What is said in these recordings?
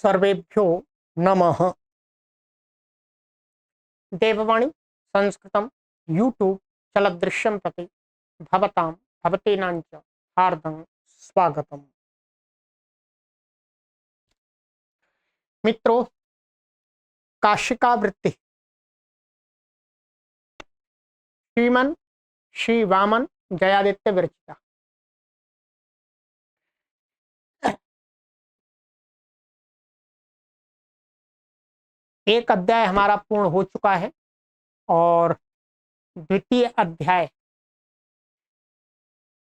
सर्वेभ्यो नमः। देववाणी संस्कृतं यूट्यूब चलदृश्यं प्रति भवतां भवतीनां च हार्दं स्वागतम्। मित्रों, काशिका वृत्ति श्रीमन श्री वामन जयादित्य विरचिता। एक अध्याय हमारा पूर्ण हो चुका है और द्वितीय अध्याय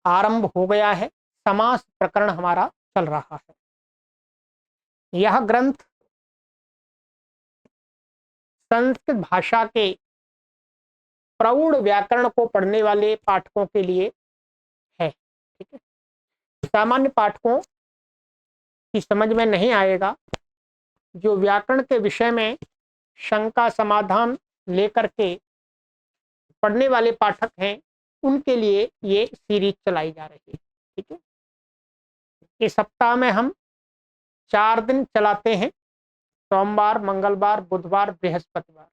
आरंभ हो गया है। समास प्रकरण हमारा चल रहा है। यह ग्रंथ संस्कृत भाषा के प्रौढ़ व्याकरण को पढ़ने वाले पाठकों के लिए है। ठीक है, सामान्य पाठकों की समझ में नहीं आएगा। जो व्याकरण के विषय में शंका समाधान लेकर के पढ़ने वाले पाठक हैं, उनके लिए ये सीरीज चलाई जा रही है। ठीक है, इस सप्ताह में हम 4 दिन चलाते हैं, सोमवार, मंगलवार, बुधवार, बृहस्पतिवार।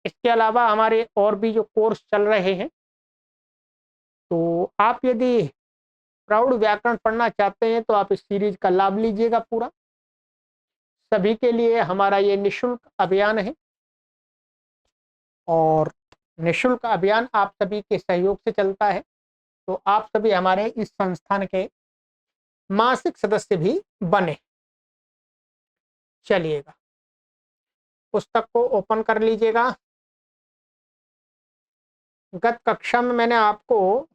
इसके अलावा हमारे और भी जो कोर्स चल रहे हैं, तो आप यदि प्रौढ़ व्याकरण पढ़ना चाहते हैं तो आप इस सीरीज का लाभ लीजिएगा पूरा। सभी के लिए हमारा ये निशुल्क अभियान है और निशुल्क अभियान आप सभी के सहयोग से चलता है। तो आप सभी हमारे इस संस्थान के मासिक सदस्य भी बने। चलिएगा, पुस्तक को ओपन कर लीजिएगा। गत कक्षा में मैंने आपको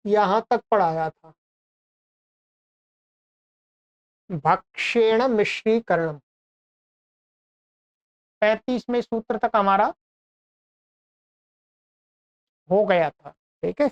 यहां तक पढ़ाया था, भक्षेण मिश्रीकरणम। 35वें सूत्र तक हमारा हो गया था। ठीक है,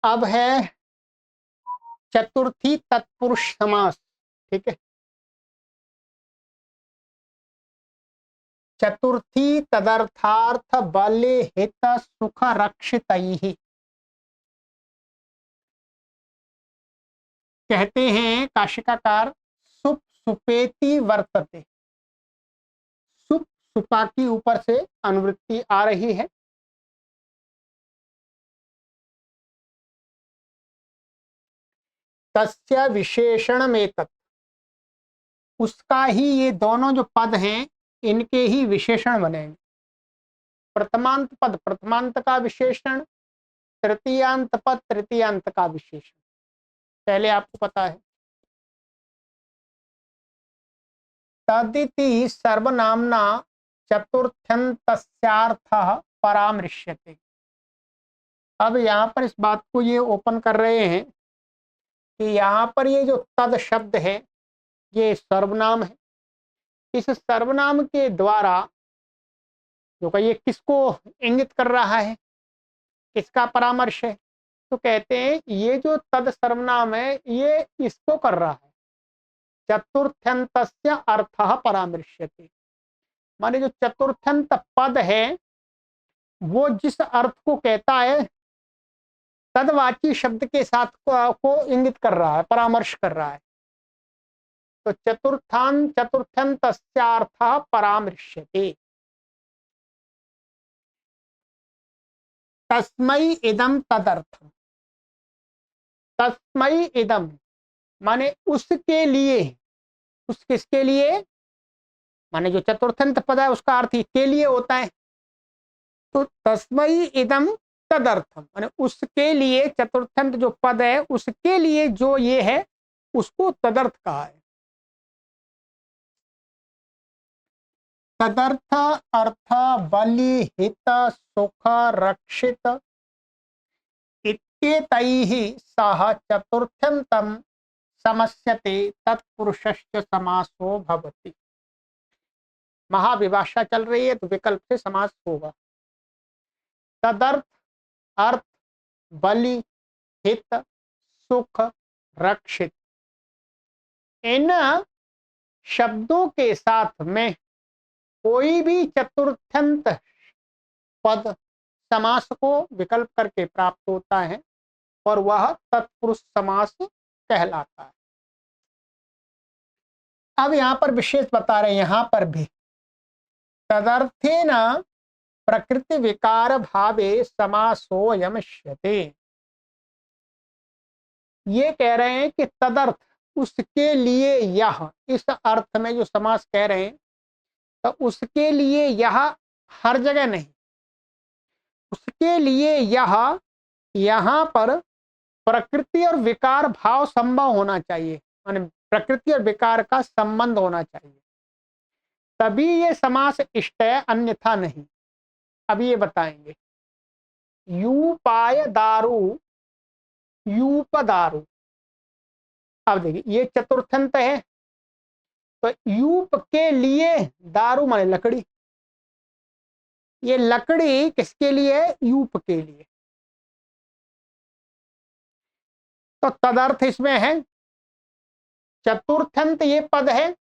अब है चतुर्थी तत्पुरुष समास। ठीक है, चतुर्थी तदर्थार्थ बले हित सुख रक्षितैहि। कहते हैं काशिकाकार, सुप सुपेति वर्तते। सुप सुपा की ऊपर से अनुवृत्ति आ रही है। तस्य विशेषण में तत्, उसका ही ये दोनों जो पद हैं, इनके ही विशेषण बनेंगे। प्रथमांत पद प्रथमांत का विशेषण, तृतीयांत पद तृतीयांत का विशेषण। पहले आपको पता है, तदिति सर्वनामना चतुर्थ्यंतस्यार्थः परामृश्यते। अब यहाँ पर इस बात को ये ओपन कर रहे हैं कि यहाँ पर ये जो तद शब्द है, ये सर्वनाम है। इस सर्वनाम के द्वारा जो कि ये किसको इंगित कर रहा है, किसका परामर्श है, तो कहते हैं ये जो तद सर्वनाम है ये इसको कर रहा है। चतुर्थ्यंतस्य अर्थः परामर्श्यते, माने जो चतुर्थ्यंत पद है वो जिस अर्थ को कहता है, तदवाची शब्द के साथ को इंगित कर रहा है, परामर्श कर रहा है। तो चतुर्थ्यंतस्यार्थः परामर्श्यते। तस्मै इदम तदर्थम। तस्मै इदम माने उसके लिए, उस किसके लिए, माने जो चतुर्थंत पद है उसका अर्थ के लिए होता है। तो तस्मै इदम तदर्थम माने उसके लिए, चतुर्थंत जो पद है उसके लिए जो ये है उसको तदर्थ कहा है। तदर्थ अर्थ बलि हित सुख रक्षित इत्येतैः सह चतुर्थ्यंतम समस्यते तत्पुरुषस्य समासो भवति। महाविभाषा चल रही है तो विकल्प से समास होगा। तदर्थ, अर्थ, बलि, हित, सुख, रक्षित, इन शब्दों के साथ में कोई भी चतुर्थ्यंत पद समास को विकल्प करके प्राप्त होता है और वह तत्पुरुष समास कहलाता है। अब यहां पर विशेष बता रहे हैं, यहां पर भी तदर्थेन प्रकृति विकार भावे समासोऽयम् इष्यते। ये कह रहे हैं कि तदर्थ, उसके लिए यह, इस अर्थ में जो समास कह रहे हैं तो उसके लिए यह हर जगह नहीं, उसके लिए यह यहां पर प्रकृति और विकार भाव संभव होना चाहिए, माने प्रकृति और विकार का संबंध होना चाहिए, तभी ये समास इष्ट है, अन्यथा नहीं। अभी ये बताएंगे। यूपाय दारू, यूप दारू। अब देखिए ये चतुर्थंत है तो यूप के लिए दारू माने लकड़ी, ये लकड़ी किसके लिए? यूप के लिए। तो तदर्थ इसमें है, चतुर्थंत ये पद है,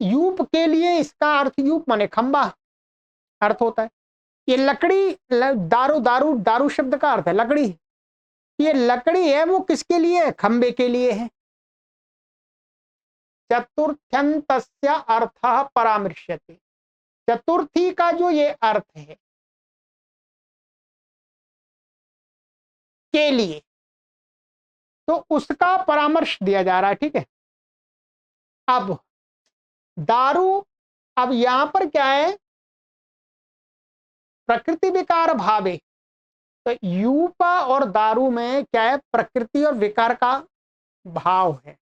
यूप के लिए, इसका अर्थ यूप माने खंबा अर्थ होता है। ये लकड़ी, दारू, दारू, दारू शब्द का अर्थ है लकड़ी, ये लकड़ी है वो किसके लिए? खंबे के लिए है। चतुर्थ्यंतस्य अर्थः परामर्श्यते, चतुर्थी का जो ये अर्थ है के लिए, तो उसका परामर्श दिया जा रहा है। ठीक है। अब दारू, अब यहां पर क्या है? प्रकृति विकार भावे, तो यूपा और दारू में क्या है? प्रकृति और विकार का भाव है।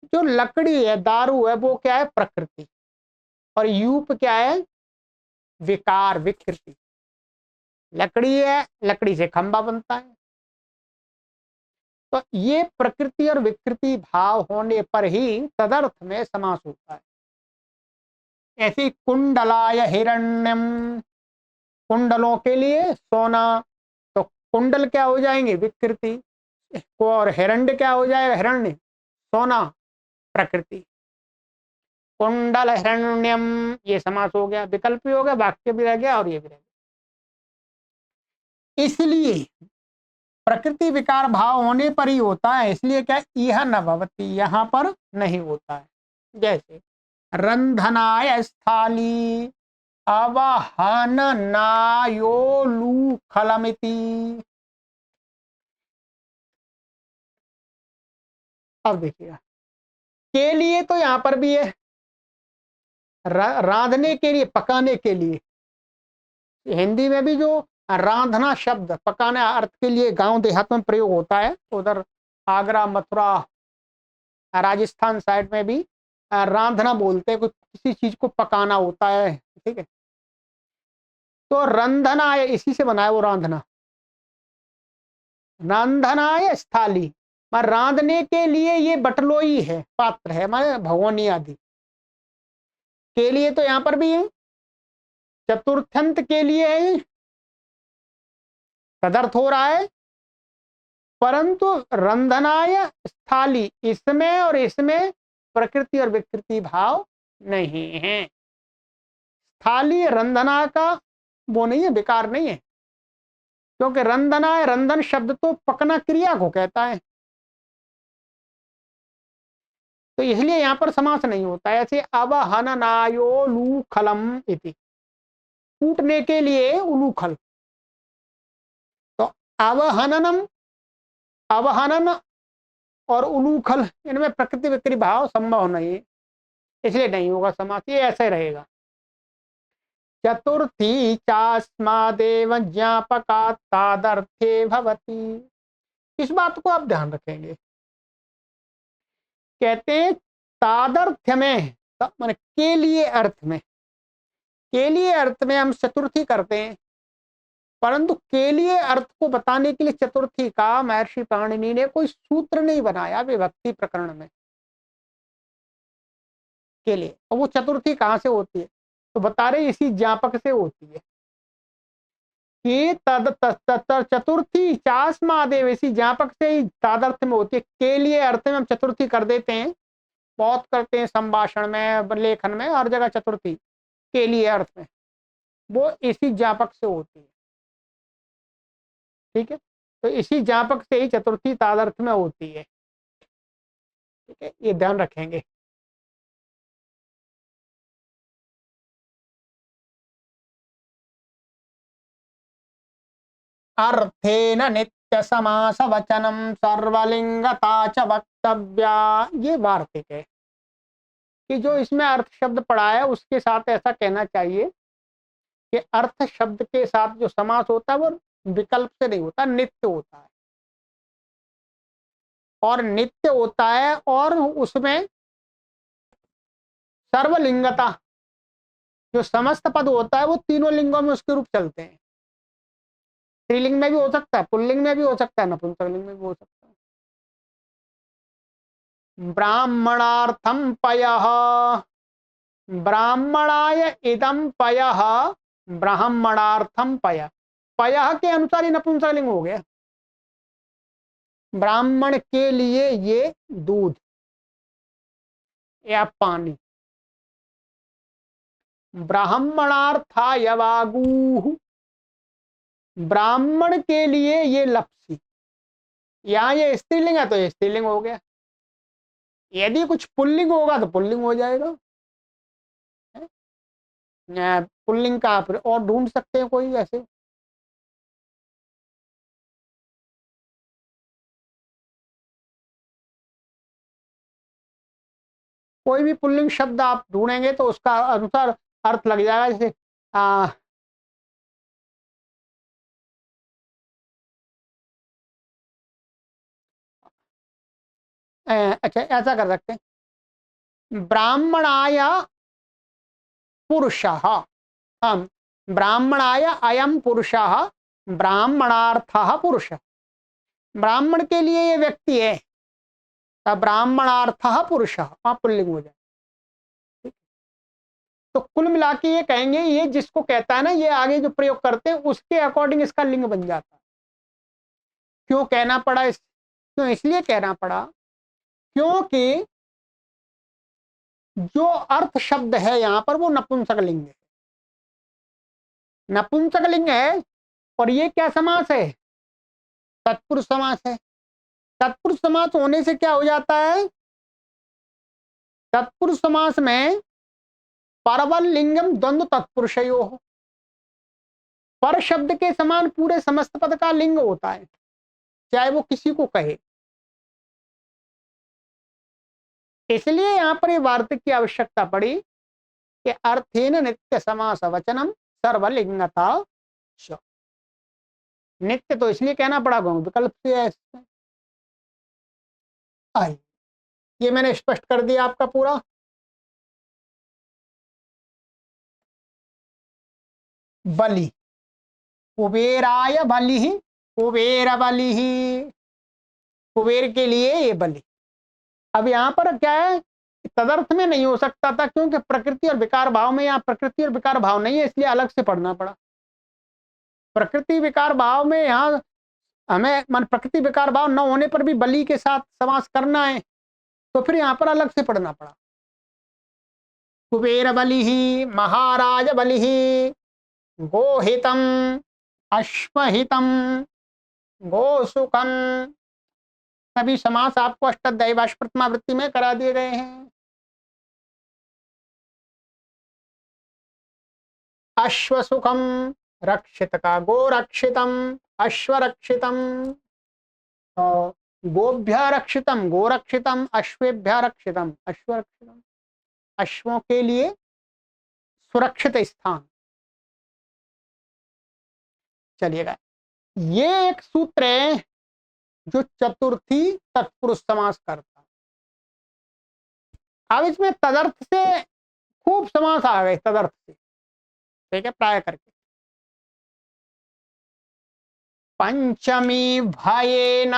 जो लकड़ी है, दारू है, वो क्या है? प्रकृति, और यूप क्या है? विकार, विकृति। लकड़ी है, लकड़ी से खंबा बनता है, तो ये प्रकृति और विकृति भाव होने पर ही तदर्थ में समास होता है। ऐसी कुंडलाय हिरण्यम, कुंडलों के लिए सोना, तो कुंडल क्या हो जाएंगे? विकृति, और हिरण्य क्या हो जाएगा? हिरण्य, सोना, प्रकृति। कुंडल हिरण्यम, ये समास हो गया, विकल्प भी हो गया, वाक्य भी रह गया और ये भी रह गया। इसलिए प्रकृति विकार भाव होने पर ही होता है, इसलिए क्या? यह न भवति, यहां पर नहीं होता है। जैसे रंधनाय स्थाली अवहननायोलूखलमिति। अब देखिएगा, के लिए तो यहां पर भी है, रांधने के लिए, पकाने के लिए। हिंदी में भी जो रांधना शब्द पकाने अर्थ के लिए गांव देहात में प्रयोग होता है, उधर आगरा, मथुरा, राजस्थान साइड में भी रांधना बोलते हैं, किसी चीज को पकाना होता है। ठीक है। तो रंधनाय, इसी से बना है वो रांधना। रंधनाय स्थाली, रांधने के लिए ये बटलोई है, पात्र है, माने भगोनी आदि। के लिए तो यहां पर भी है, चतुर्थंत के लिए है, तदर्थ हो रहा है, परंतु रंधनाय स्थाली, इसमें और इसमें प्रकृति और विकृति भाव नहीं है। स्थाली रंधना का वो नहीं है, विकार नहीं है, क्योंकि रंधना, रंधन शब्द तो पकना क्रिया को कहता है, तो इसलिए यहां पर समास नहीं होता है। ऐसे अवहननायोलूखलम इति, कूटने के लिए उलूखल, तो अवहननम, अवहनन और उलूखल, इनमें प्रकृति विकृति भाव संभव नहीं है, इसलिए नहीं होगा समास, ये ऐसे रहेगा। चतुर्थी चास्मादेव ज्ञापका तादर्थे भवति। इस बात को आप ध्यान रखेंगे। कहते हैं तादर्थ्य में, माने के लिए अर्थ में, के लिए अर्थ में हम चतुर्थी करते हैं, परंतु के लिए अर्थ को बताने के लिए चतुर्थी का महर्षि पाणिनि ने कोई सूत्र नहीं बनाया विभक्ति प्रकरण में के लिए। और वो चतुर्थी कहां से होती है, तो बता रहे इसी ज्ञापक से होती है कि चतुर्थी चास्मादेव, इसी ज्ञापक से ही तादर्थ में होती है। के लिए अर्थ में हम चतुर्थी कर देते हैं, बहुत करते हैं संभाषण में, लेखन में, हर जगह चतुर्थी के लिए अर्थ में, वो इसी ज्ञापक से होती है। ठीक है, तो इसी ज्ञापक से ही चतुर्थी तादर्थ में होती है। ठीक है, ये ध्यान रखेंगे। अर्थेन नित्य समास वचनम सर्वलिंगता च वक्तव्या, ये वार्तिक है कि जो इसमें अर्थ शब्द पढ़ा है उसके साथ ऐसा कहना चाहिए कि अर्थ शब्द के साथ जो समास होता है वो विकल्प से नहीं होता, नित्य होता है। और नित्य होता है और उसमें सर्वलिंगता, जो समस्त पद होता है वो तीनों लिंगों में उसके रूप चलते हैं। स्त्रीलिंग में भी हो सकता है, पुल्लिंग में भी हो सकता है, नपुंसकलिंग में भी हो सकता है। ब्राह्मणार्थम पयः, ब्राह्मणाय इदम पयः, ब्राह्मणार्थम पय, पयः के अनुसार ही नपुंसकलिंग हो गया। ब्राह्मण के लिए ये दूध या पानी, ब्राह्मणार्थाय वागुः, ब्राह्मण के लिए ये लपसी। यहाँ ये स्त्रीलिंग है तो ये स्त्रीलिंग हो गया। यदि कुछ पुल्लिंग होगा तो पुल्लिंग हो जाएगा। पुल्लिंग का आप और ढूंढ सकते हैं कोई ऐसे? कोई भी पुल्लिंग शब्द आप ढूंढेंगे तो उसका अनुसार अर्थ लग जाएगा। जैसे अच्छा ऐसा कर सकते हैं, ब्राह्मणाय पुरुषः, हम ब्राह्मणाय अयम पुरुषः ब्राह्मणार्थः पुरुष, ब्राह्मण के लिए ये व्यक्ति है, तब ब्राह्मणार्थः पुरुषः वहां पुल्लिंग हो जाए। तो कुल मिला के ये कहेंगे, ये जिसको कहता है ना, ये आगे जो प्रयोग करते हैं उसके अकॉर्डिंग इसका लिंग बन जाता है। क्यों कहना पड़ा क्यों इसलिए कहना पड़ा क्योंकि जो अर्थ शब्द है यहाँ पर वो नपुंसक लिंग है, नपुंसक लिंग है। और ये क्या समास है? तत्पुरुष समास है। तत्पुरुष समास होने से क्या हो जाता है? तत्पुरुष समास में परवल लिंगम द्वंद्व तत्पुरुषयो, पर शब्द के समान पूरे समस्त पद का लिंग होता है, चाहे वो किसी को कहे। इसलिए यहां पर ये वार्तिक की आवश्यकता पड़ी कि अर्थेन नित्य समास वचनम सर्वलिंगता च। नित्य तो इसलिए कहना पड़ा विकल्प से है। आई, ये मैंने स्पष्ट कर दिया आपका पूरा। बलि, कुबेराय बलि, कुबेर बलि, कुबेर के लिए ये बलि। अब यहाँ पर क्या है, तदर्थ में नहीं हो सकता था क्योंकि प्रकृति और विकार भाव में, यहाँ प्रकृति और विकार भाव नहीं है, इसलिए अलग से पढ़ना पड़ा। प्रकृति विकार भाव में यहाँ हमें मन प्रकृति विकार भाव न होने पर भी बलि के साथ समास करना है, तो फिर यहाँ पर अलग से पढ़ना पड़ा। कुबेर बलि, महाराज बलि, गोहितम, अश्वहितम, गोसुखम, सभी समास आपको अष्टाध्यायी भाष प्रथमा वृत्ति में करा दिए गए हैं। अश्वसुखम, रक्षित का गोरक्षितम, अश्वरक्षितम, गोभ्य रक्षितम गोरक्षितम, अश्वेभ्य रक्षितम अश्वरक्षितम, अश्वों के लिए सुरक्षित स्थान। चलिएगा, ये एक सूत्र है जो चतुर्थी तत्पुरुष समास करता है। अब इसमें तदर्थ से खूब समास आ गए, तदर्थ से, ठीक है, प्राय करके। पंचमी भयेन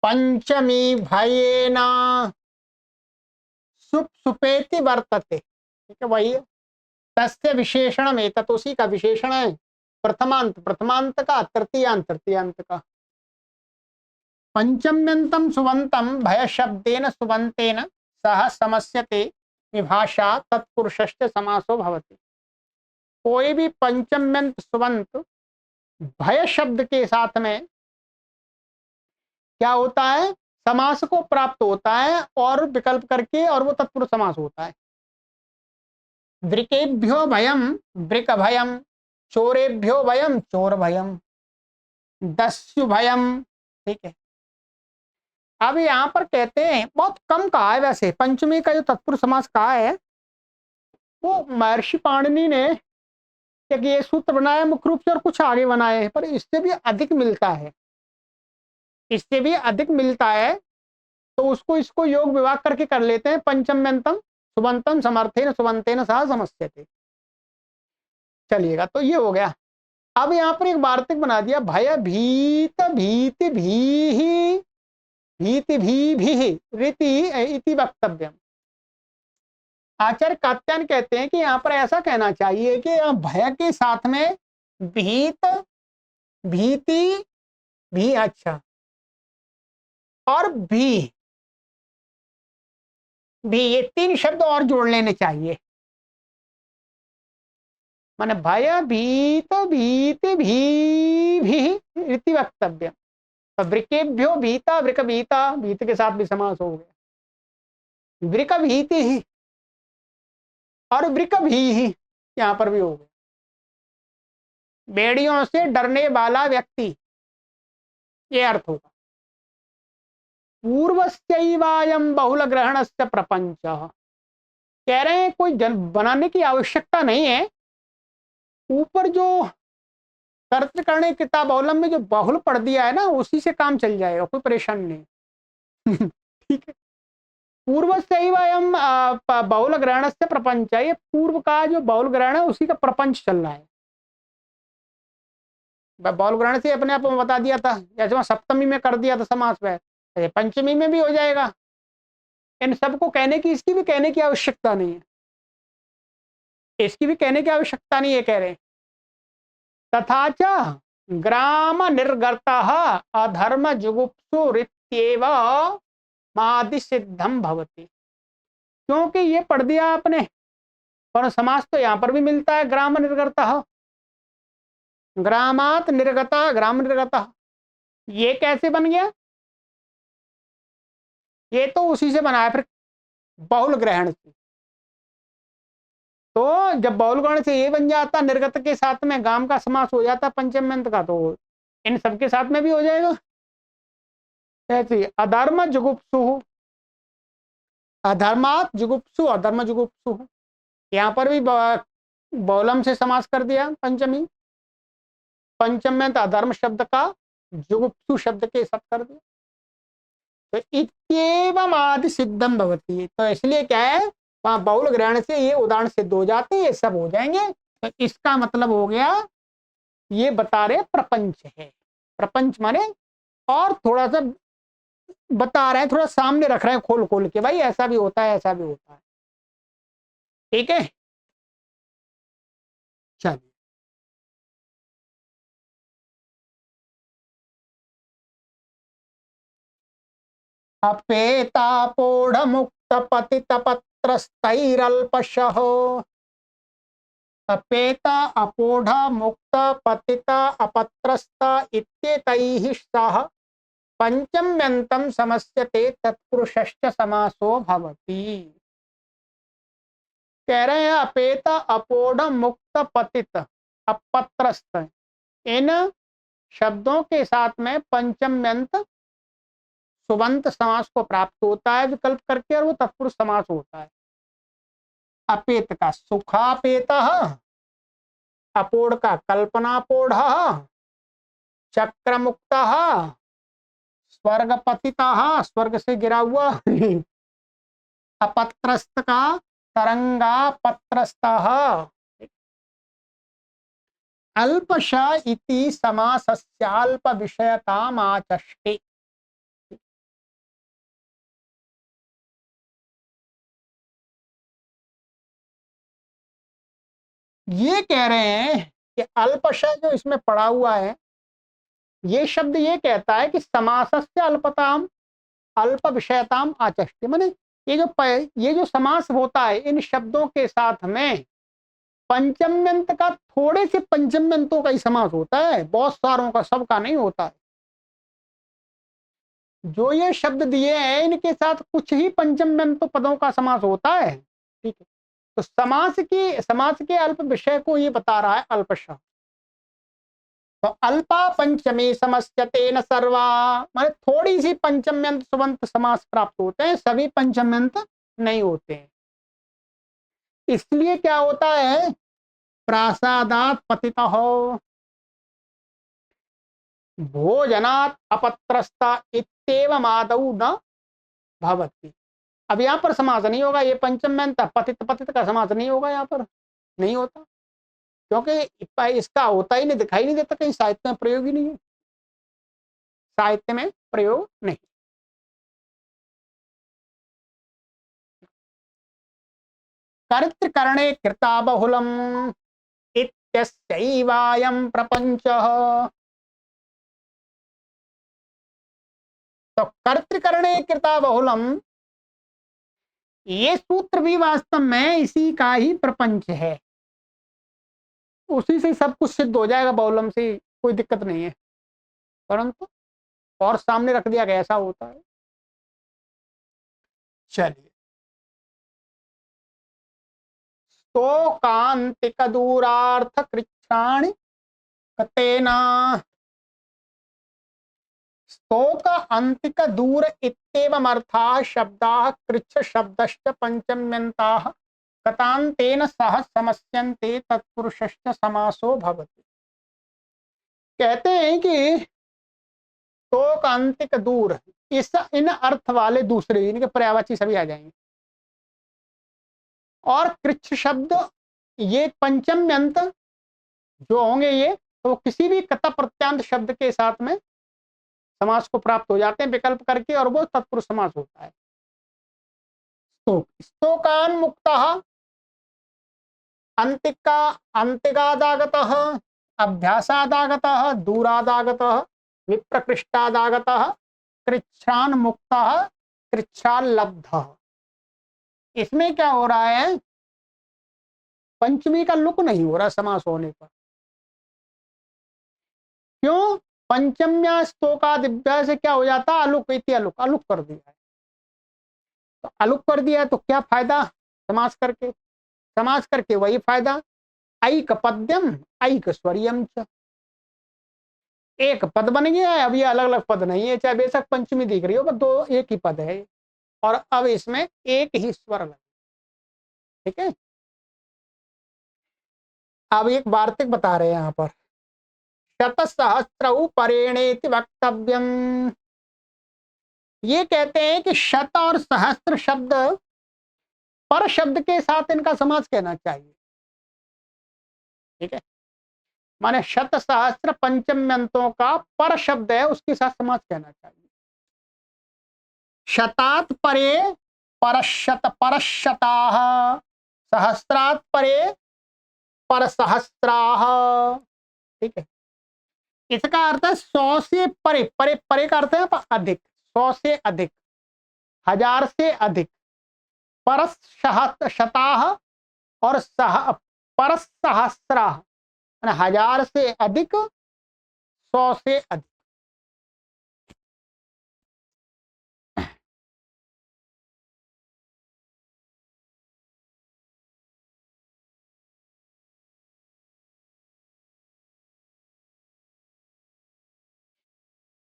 पंचमी भयेन सुप सुपेति वर्तते। ठीक है, वही तस्य विशेषण एतत्, उसी का विशेषण है प्रथमांत, प्रथमांत का, तृतीयांत, तृतीयांत का। पंचम्यंतम सुबंतम भय शब्देन सुबंतेन सह समस्यते विभाषा तत्पुरुषस्य समासो भवति। कोई भी पंचम्यंत सुबंत भय शब्द के साथ में क्या होता है, समास को प्राप्त होता है और विकल्प करके, और वो तत्पुरुष समास होता है। वृकेभ्यो भयम वृक भयम, चोरेभ्यो भयम चोर भयम, दस्यु भयम। ठीक है, अब यहाँ पर कहते हैं, बहुत कम कहा है वैसे, पंचमी का जो तत्पुरुष समास कहा है वो महर्षि पाणिनि ने एक ये सूत्र बनाया मुख्य रूप से, और कुछ आगे बनाए हैं, पर इससे भी अधिक मिलता है, इससे भी अधिक मिलता है, तो उसको इसको योग विभाग करके कर लेते हैं। पंचम्यंतम सुबंतम समर्थेन सुबंतेन सह समस्यते। चलिएगा, तो ये हो गया। अब यहाँ पर एक वार्तिक बना दिया, भय भीत भीति भी भीति भी रीति इति वक्तव्यम। आचार्य कात्यायन कहते हैं कि यहाँ पर ऐसा कहना चाहिए कि भय के साथ में भीत भीति भी, अच्छा, और भी ये तीन शब्द और जोड़ लेने चाहिए। माने भय भीत भीति भी रीति वक्तव्य। वृकेभ्यो भीता वृक भीता, भीत के साथ भी समास हो गया, वृक भीति ही और वृक भी यहां पर भी हो गया। बेड़ियों से डरने वाला व्यक्ति, ये अर्थ होगा। पूर्वस्यैवायं बहुल ग्रहणस्य प्रपंच। कह रहे हैं कोई बनाने की आवश्यकता नहीं है, ऊपर जो कर्तृकर्णे किताब बहुलम में जो बहुल पढ़ दिया है ना, उसी से काम चल जाएगा, कोई परेशानी नहीं। ठीक है, पूर्वस्यैवायं बहुल ग्रहणस्य प्रपंच, ये पूर्व का जो बहुल ग्रहण है उसी का प्रपंच चल रहा है। बहुल ग्रहण से अपने आप में बता दिया था, जैसे वहां सप्तमी में कर दिया था समास में, पंचमी में भी हो जाएगा। इन सबको कहने की, इसकी भी कहने की आवश्यकता नहीं है, इसकी भी कहने की आवश्यकता नहीं है, कह रहे। तथा च ग्राम निर्गतः अधर्म जुगुप्सु रित्येव मादि सिद्धम भवति। क्योंकि ये पढ़ दिया आपने, और समास तो यहां पर भी मिलता है, ग्राम निर्गतः, ग्रामात निर्गता, ग्राम निर्गतः। ये कैसे बन गया, ये तो उसी से बना है फिर बहुल ग्रहण से। तो जब बहुल ग्रहण से ये बन जाता, निर्गत के साथ में गाम का समास हो जाता पंचम्यंत का, तो इन सबके साथ में भी हो जाएगा। ऐसे अधर्म जुगुप्सु, अधर्मात जुगुप्सु, अधर्म जुगुप्सु, यहाँ पर भी बहुलम से समास कर दिया पंचमी, पंचम्यंत अधर्म शब्द का जुगुप्सु शब्द के साथ कर दिया, तो इत्येवम आदि सिद्धम भवति। तो इसलिए क्या है, वहां बहुल ग्रहण से ये उदाहरण सिद्ध हो जाते हैं, ये सब हो जाएंगे। तो इसका मतलब हो गया, ये बता रहे प्रपंच है, प्रपंच माने, और थोड़ा सा बता रहे हैं, थोड़ा सामने रख रहे हैं खोल खोल के, भाई ऐसा भी होता है, ऐसा भी होता है। ठीक है, चलिए अपेतापोढ़ मुक्त पतित पत्रस्तैरल्पशः, अपेता अपोढ़ मुक्त पतित अपत्रस्त इत्येतैः सह पंचम्यंतम समस्यते तत्पुरुषश्च समासो भवति। कह रहे हैं अपेता अपोढ़ मुक्त पतित अपत्रस्त, इन शब्दों के साथ में पंचम्यंत सुबंत समास को प्राप्त होता है विकल्प करके, और वो तत्पुरुष समास होता है। अपेत का सुखापेत, अपोढ़ का कल्पनापोढ़, चक्रमुक्त, स्वर्गपतितः स्वर्ग से गिरा हुआ, अपत्रस्त का तरंगापत्रस्तः। अल्पश इति समासस्याल्प विषयताम् आचष्टे। ये कह रहे हैं कि अल्पश जो इसमें पड़ा हुआ है, ये शब्द ये कहता है कि समासस्य अल्पताम अल्प विषयताम आचष्टे, माने ये जो समास होता है इन शब्दों के साथ में पंचम्यंत का, थोड़े से पंचम्यंतों का ही समास होता है, बहुत सारों का, सबका नहीं होता है। जो ये शब्द दिए हैं इनके साथ कुछ ही पंचम्यंत पदों का समास होता है, ठीक है। तो समास के अल्प विषय को ये बता रहा है अल्पश। तो अल्पा पंचमी समस्यते न सर्वा, माने थोड़ी सी पंचम्यंत सुबंत समास प्राप्त होते हैं, सभी पंचम्यंत नहीं होते हैं। इसलिए क्या होता है, प्रासादात पतितः भोजनात् अपत्रस्ता इत्येवम् आदौ न भवति। अब यहाँ पर समास नहीं होगा, ये पंचम्यंत पतित पतित का समास नहीं होगा, यहाँ पर नहीं होता, क्योंकि इसका होता ही नहीं, दिखाई नहीं देता, कहीं साहित्य में प्रयोग ही नहीं है, साहित्य में प्रयोग नहीं। कर्तृकरणे कृता बहुलम इत्यस्यैवायं प्रपंचः। तो कर्तृकरणे कृता बहुलम, ये सूत्र भी वास्तव में इसी का ही प्रपंच है, उसी से सब कुछ सिद्ध हो जाएगा, बहुलम से कोई दिक्कत नहीं है, परंतु और सामने रख दिया गया, ऐसा होता है। चलिए, स्तोकांतिक दूरार्थ कृच्छ्राणि कतेना, स्तोक अंतिक दूर इत्येवमर्थाः शब्दाः कृच्छ शब्दश्च पंचम्यन्ताः कतान्तेन सह समस्यन्ते तत्पुरुषश्च समासो भवति। कहते हैं कि स्तोक अंतिक दूर, इन अर्थ वाले दूसरे, इनके पर्यायवाची सभी आ जाएंगे, और कृच्छ शब्द ये पंचम्यंत जो होंगे, ये तो किसी भी कता प्रत्यांत शब्द के साथ में समास को प्राप्त हो जाते हैं विकल्प करके, और वो तत्पुरुष समास होता है। स्तोकान मुक्तः अंतिका अंतिकादागतः अभ्यासादागतः दूरादागतः विप्रकृष्टादागतः कृच्छ्रान मुक्तः कृच्छ्रालब्धः। इसमें क्या हो रहा है, पंचमी का लुक नहीं हो रहा समास होने पर। क्यों? पंचम्या स्तोका दिव्या से क्या हो जाता, अलुक, अलुक अलुक कर दिया है। तो अलुक कर दिया है तो क्या फायदा समास करके, समास करके वही फायदा, ऐक पद्यम ऐक स्वरियम च, एक पद बन गया है। अब ये अलग अलग पद नहीं है, चाहे बेशक पंचमी दिख रही हो, पर दो एक ही पद है, और अब इसमें एक ही स्वर लगे, ठीक है। अब एक वार्तिक बता रहे हैं यहाँ पर, शत सहस्र परेणेति वक्तव्यम। ये कहते हैं कि शत और सहस्त्र शब्द पर शब्द के साथ इनका समास कहना चाहिए, ठीक है। माने शत सहस्त्र पंचम्यंतों का पर शब्द है, उसके साथ समास कहना चाहिए। शतात परे परशत परशताः, सहस्रात् परे परसहस्राः, ठीक है। इसका अर्थ है 100 से परे, परे परे का अर्थ है अधिक, 100 से अधिक, 1000 से अधिक, परशताः और परसहस्राः, 1000 से अधिक, 100 से अधिक।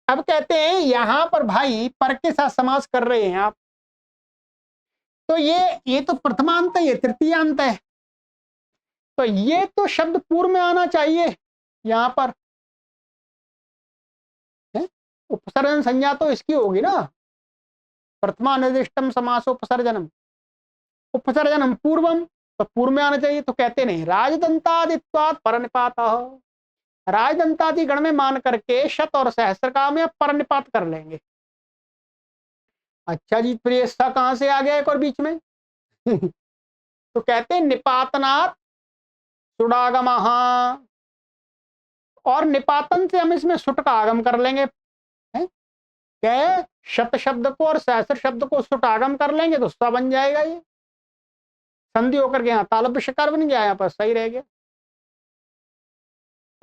अब कहते हैं यहां पर भाई पर के साथ समास कर रहे हैं आप, तो ये तो प्रथमांत है, ये तृतीयांत है, तो ये तो शब्द पूर्व में आना चाहिए यहां पर है? उपसर्जन संज्ञा तो इसकी होगी ना, प्रथमा निर्दिष्टम समासोपसर्जनम, उपसर्जनम पूर्वम, तो पूर्व में आना चाहिए, तो कहते नहीं राजदंतादित्वात् परनिपात, राजदंतादि गण में मान करके शत और सहस्र का में परनिपात कर लेंगे। अच्छा जी, प्रियस्था कहां से आ गया एक और बीच में तो कहते हैं निपातनात् सुडागम, और निपातन से हम इसमें सुट का आगम कर लेंगे। है क्या, शत शब्द को और सहस्र शब्द को सुट आगम कर लेंगे तो स बन जाएगा, ये संधि होकर के यहाँ तालव्य शकार बन गया, यहाँ पर सही रह गया।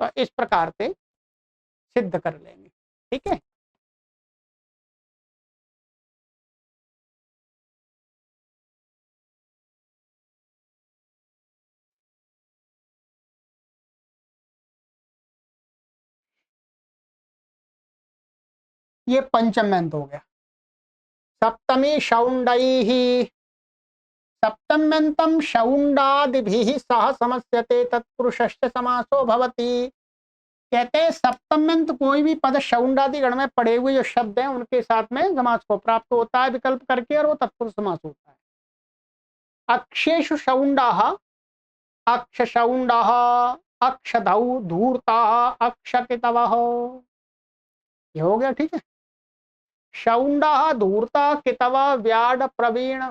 तो इस प्रकार से सिद्ध कर लेंगे। ठीक है, ये पंचम अंत हो गया। सप्तमी शौंडई, सप्तम्यंतम शौंडादिभिः सह समस्यते तत्पुरुषश्च समासो भवति। कहते हैं सप्तम्यंत कोई भी पद शौंडादि गण में पड़े हुए जो शब्द हैं उनके साथ में समास को प्राप्त होता है विकल्प करके, और वो तत्पुरुष समास होता है। अक्षेषु शौंडाः, अक्ष शौंडाः, अक्षधौ धूर्ताः, अक्षकितवः, ये हो गया। ठीक है, शौंडाः धूर्ता कितवा व्याड प्रवीण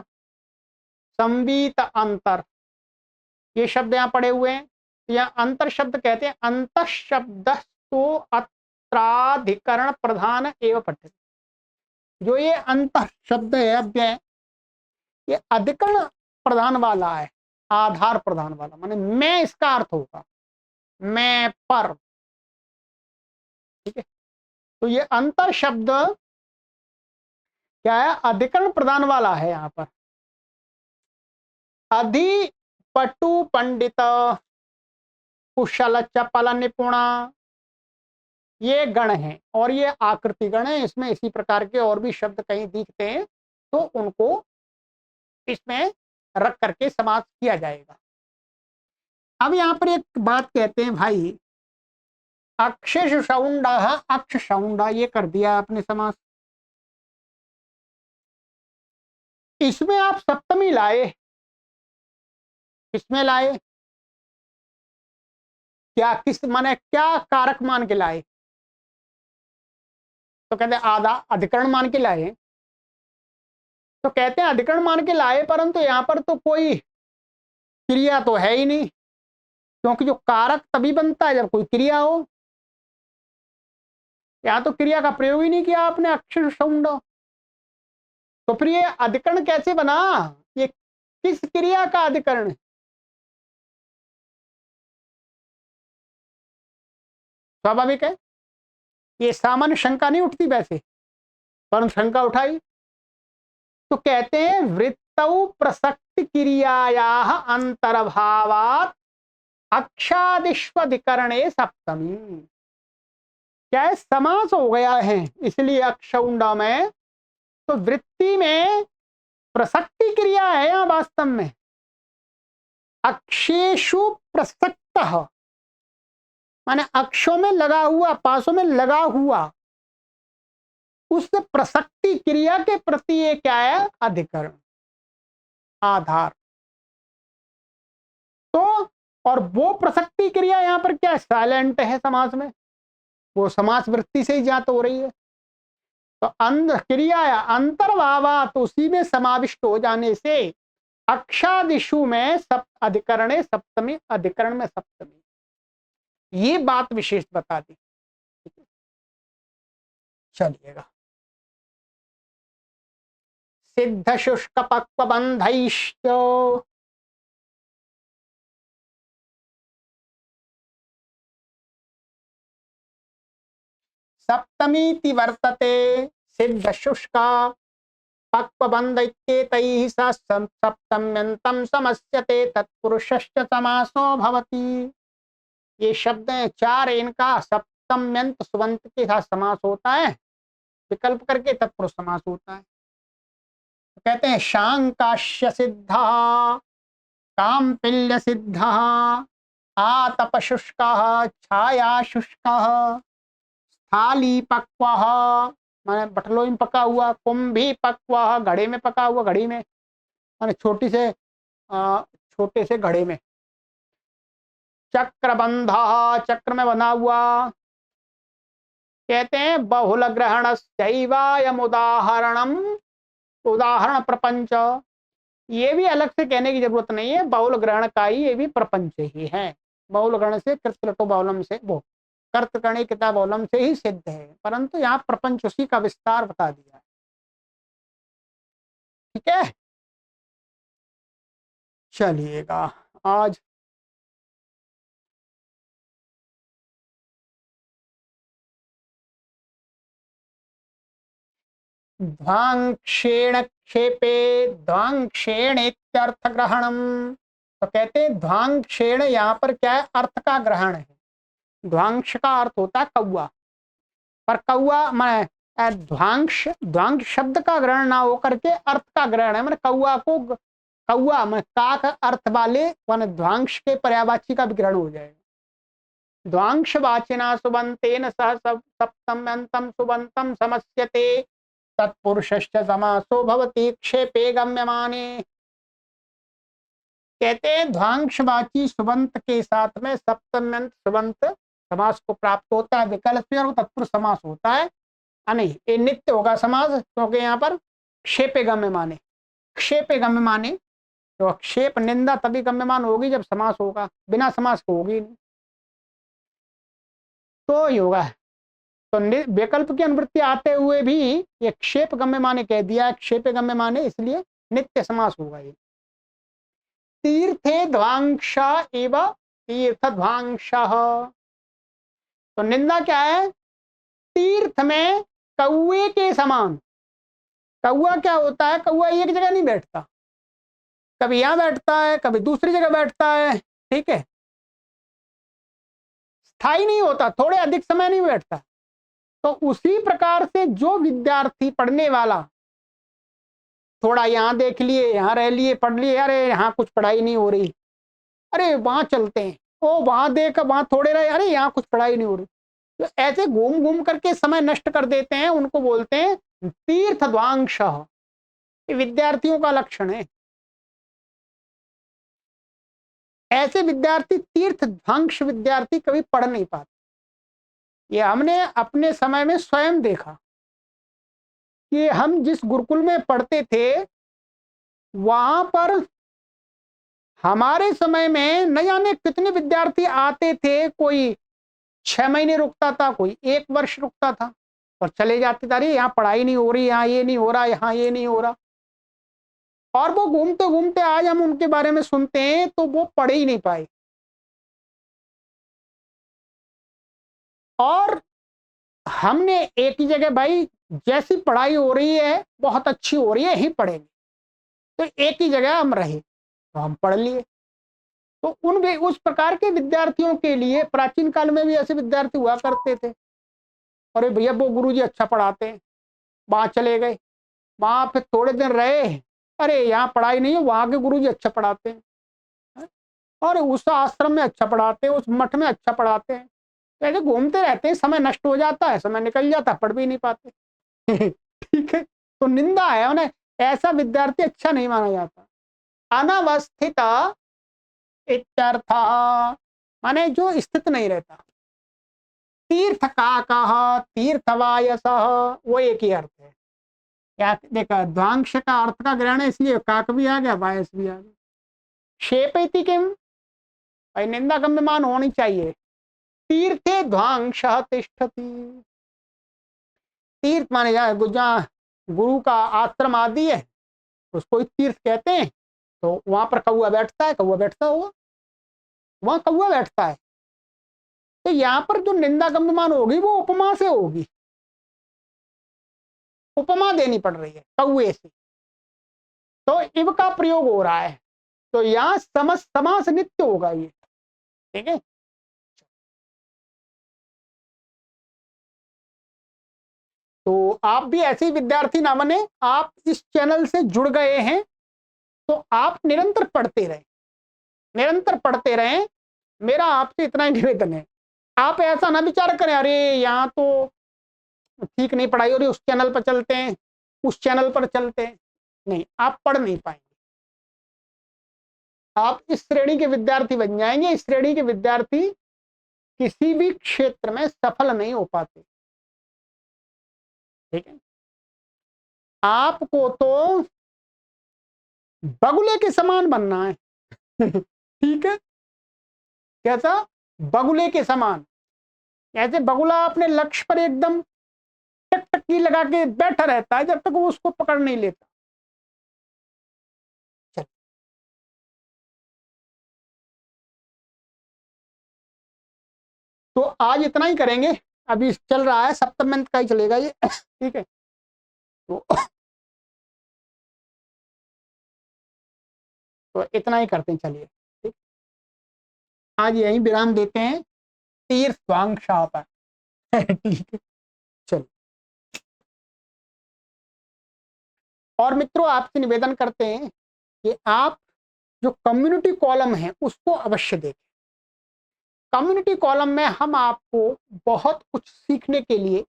संवीत अंतर, ये शब्द यहाँ पड़े हुए हैं। यहाँ अंतर शब्द कहते हैं अंत शब्द तो अत्राधिकरण प्रधान एवं पठ्य, जो ये अंत शब्द है अव्यय, ये अधिकरण प्रधान वाला है, आधार प्रधान वाला, माने मैं इसका अर्थ होगा, मैं पर। ठीक है, तो ये अंतर शब्द क्या है, अधिकरण प्रधान वाला है। यहाँ पर अधि पटु पंडित कुशल चपल निपुणा, ये गण हैं और ये आकृति गण है। इसमें इसी प्रकार के और भी शब्द कहीं दिखते हैं तो उनको इसमें रख करके समास किया जाएगा। अब यहाँ पर एक बात कहते हैं भाई, अक्षेष शौंडा, अक्ष शौंडा, ये कर दिया आपने समास, इसमें आप सप्तमी लाए, इसमें लाए क्या, किस माने क्या कारक मान के लाए, तो कहते हैं आधा अधिकरण मान के लाए। तो कहते हैं अधिकरण मान के लाए, परंतु यहाँ पर तो कोई क्रिया तो है ही नहीं, क्योंकि जो कारक तभी बनता है जब कोई क्रिया हो। यहाँ तो क्रिया का प्रयोग ही नहीं किया आपने, अक्षर शौंड, तो फिर ये अधिकरण कैसे बना, ये किस क्रिया का अधिकरण है? स्वाभाविक है, ये सामान्य शंका नहीं उठती वैसे, परंतु शंका उठाई। तो कहते हैं वृत्तौ प्रसक्ति क्रियाया अंतर्भावात अक्षादिष्वधिकरणे सप्तमी, क्या है, समास हो गया है इसलिए अक्षौंडा में, तो वृत्ति में प्रसक्ति क्रिया है यहाँ वास्तव में। अक्षेषु प्रसक्त माने अक्षों में लगा हुआ, पासों में लगा हुआ, उस प्रसक्ति क्रिया के प्रति ये क्या है, अधिकरण, आधार। तो और वो प्रसक्ति क्रिया यहाँ पर क्या साइलेंट है समास में, वो समास वृत्ति से ही जात हो रही है। तो क्रिया अंतर्भावात, तो उसी में समाविष्ट हो जाने से अक्षादिशु में अधिकरण सप्तमी, अधिकरण में सप्तमी, ये बात विशेष बता दी। चलिएगा, सिद्ध शुष्क पक्व बंधैश्च, सप्तमीति वर्तते, सिद्ध शुष्का पक्वबंध इत्येतैः स सप्तम्यन्तं समस्यते तत्पुरुषश्च समासो भवति। ये शब्द हैं चार, इनका सप्तम्यंत सुबंत के साथ समास होता है, विकल्प करके तत्पुरुष समास होता है। तो कहते हैं शांकाश्य सिद्धा, काम्पिल्य सिद्धा, आतप शुष्क, छाया शुष्क, थाली पक्व माने बटलों में पका हुआ, कुंभी पक्व घड़े में पका हुआ, घड़ी में माने छोटे से घड़े में, चक्रबंध चक्र में बना हुआ। कहते हैं बहुल ग्रहण शैवायम उदाहरणम, उदाहरण प्रपंच। ये भी अलग से कहने की जरूरत नहीं है, बहुल ग्रहण का ही ये भी प्रपंच ही है। बहुल ग्रहण से कृतलटो बावलम से वो कर्तकर्णी किताबोलम से ही सिद्ध है, परंतु यहाँ प्रपंच उसी का विस्तार बता दिया है। ठीक है, चलिएगा आज ध्वांक्षेण क्षेपे ध्वांक्षेण इत्यर्थ ग्रहणम। तो कहते हैं ध्वांक्षेण यहाँ पर क्या है, अर्थ का ग्रहण है। ध्वांश का अर्थ होता है कौआ, पर कौआ मैं ध्वांश, ध्वांश शब्द का ग्रहण ना होकर के अर्थ का ग्रहण है। मैंने कौआ को कौआ में काक अर्थ वाले मान ध्वांश के पर्यायवाची का भी ग्रहण हो जाएगा। ध्वांश वाचिना सुबंतेन सह सप्तम अंतम सुबंतम समस्यते तत्पुरुषश्च समासो भवति क्षेपे गम्यमाने। कहते हैं ध्वांशवाची सुबंत के साथ में सप्तम्यंत सुबंत समास को प्राप्त होता है, विकल्प में और तत्पुरुष समास होता है। नहीं, ये नित्य होगा समास, क्योंकि यहाँ पर क्षेपे गम्यमाने, क्षेपे गम्यमाने, तो क्षेप निंदा तभी गम्यमान होगी जब समास होगा, बिना समास को होगी नहीं। तो योगा है, तो विकल्प की अनुवृत्ति आते हुए भी ये क्षेप गम्यमाने कह दिया, क्षेप गम्यमाने, इसलिए नित्य समास होगा ये। तीर्थे ध्वांश एव तीर्थ ध्वांश, तो निंदा क्या है, तीर्थ में कौए के समान। कौआ क्या होता है, कौआ एक जगह नहीं बैठता, कभी यहां बैठता है कभी दूसरी जगह बैठता है, ठीक है, स्थायी नहीं होता, थोड़े अधिक समय नहीं बैठता। तो उसी प्रकार से जो विद्यार्थी पढ़ने वाला थोड़ा यहाँ देख लिए, यहाँ रह लिए, पढ़ लिए, अरे यहाँ कुछ पढ़ाई नहीं हो रही, अरे वहां चलते हैं, ओ वहां देख वहां थोड़े रहे, अरे यहाँ कुछ पढ़ाई नहीं हो रही, तो ऐसे घूम घूम करके समय नष्ट कर देते हैं, उनको बोलते हैं तीर्थ ध्वांश। ये विद्यार्थियों का लक्षण है। ऐसे विद्यार्थी तीर्थ ध्वांश विद्यार्थी कभी पढ़ नहीं पाते। ये हमने अपने समय में स्वयं देखा कि हम जिस गुरुकुल में पढ़ते थे वहां पर हमारे समय में न जाने कितने विद्यार्थी आते थे, कोई 6 महीने रुकता था, कोई 1 वर्ष रुकता था और चले जाते थे, अरे यहाँ पढ़ाई नहीं हो रही, यहाँ ये नहीं हो रहा, यहाँ ये नहीं हो रहा। और वो घूमते घूमते आज हम उनके बारे में सुनते हैं तो वो पढ़ ही नहीं पाए। और हमने एक ही जगह, भाई जैसी पढ़ाई हो रही है बहुत अच्छी हो रही है, यही पढ़ेंगे, तो एक ही जगह हम रहे तो हम पढ़ लिए। तो उस प्रकार के विद्यार्थियों के लिए प्राचीन काल में भी ऐसे विद्यार्थी हुआ करते थे, अरे भैया वो गुरुजी अच्छा पढ़ाते हैं, वहां चले गए, वहां फिर थोड़े दिन रहे, अरे यहाँ पढ़ाई नहीं है, वहां के गुरुजी अच्छा पढ़ाते हैं, और उस आश्रम में अच्छा पढ़ाते हैं, उस मठ में अच्छा पढ़ाते हैं। ऐसे घूमते रहते हैं, समय नष्ट हो जाता है, समय निकल जाता है, पढ़ भी नहीं पाते। ठीक है, तो निंदा है उन्हें, ऐसा विद्यार्थी अच्छा नहीं माना जाता। अनवस्थित इत्यर्थ माने जो स्थित नहीं रहता। तीर्थ काकः तीर्थवायसः वो एक ही अर्थ है। क्या देखा, ध्वांश का अर्थ का ग्रहण है, इसलिए काक भी आ गया, वायस भी आ गया। क्षेपयति किम, भाई निंदा गम्यमान होनी चाहिए। तीर्थे ध्वांश तिष्ठति, तीर्थ माने जाए जहाँ गुरु का आश्रम आदि है उसको तीर्थ कहते हैं, तो वहां पर कौआ बैठता है, कौआ बैठता हुआ वहां कौआ बैठता है। तो यहाँ पर जो निंदा गम्यमान होगी वो उपमा से होगी, उपमा देनी पड़ रही है कौए से, तो इव का प्रयोग हो रहा है, तो यहाँ समास नित्य होगा ये, ठीक है। तो आप भी ऐसे ही विद्यार्थी ना बने, आप इस चैनल से जुड़ गए हैं तो आप निरंतर पढ़ते रहें, निरंतर पढ़ते रहें, मेरा आपसे इतना ही निवेदन है, आप ऐसा ना विचार करें अरे यहाँ तो ठीक नहीं पढ़ाई हो रही, उस चैनल पर चलते हैं, उस चैनल पर चलते हैं। नहीं, आप पढ़ नहीं पाएंगे। आप इस श्रेणी के विद्यार्थी बन जाएंगे, इस श्रेणी के विद्यार्थी किसी भी क्षेत्र में सफल नहीं हो पाते। ठीक है, आपको तो बगुले के समान बनना है। ठीक है, कैसा? बगुले के समान। ऐसे बगुला अपने लक्ष्य पर एकदम टकटकी लगा के बैठा रहता है जब तक वो उसको पकड़ नहीं लेता। चल, तो आज इतना ही करेंगे, अभी चल रहा है सप्तम मंथ का ही चलेगा ये। ठीक है, तो इतना ही करते हैं, चलिए ठीक, आज यही विराम देते हैं तीर स्वांग शाह पर। ठीक है, चलो। और मित्रों, आपसे निवेदन करते हैं कि आप जो कम्युनिटी कॉलम है उसको अवश्य देखें। कम्युनिटी कॉलम में हम आपको बहुत कुछ सीखने के लिए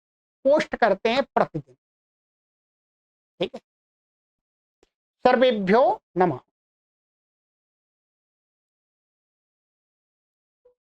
पोस्ट करते हैं प्रतिदिन। ठीक है, सर्वेभ्यो नमः।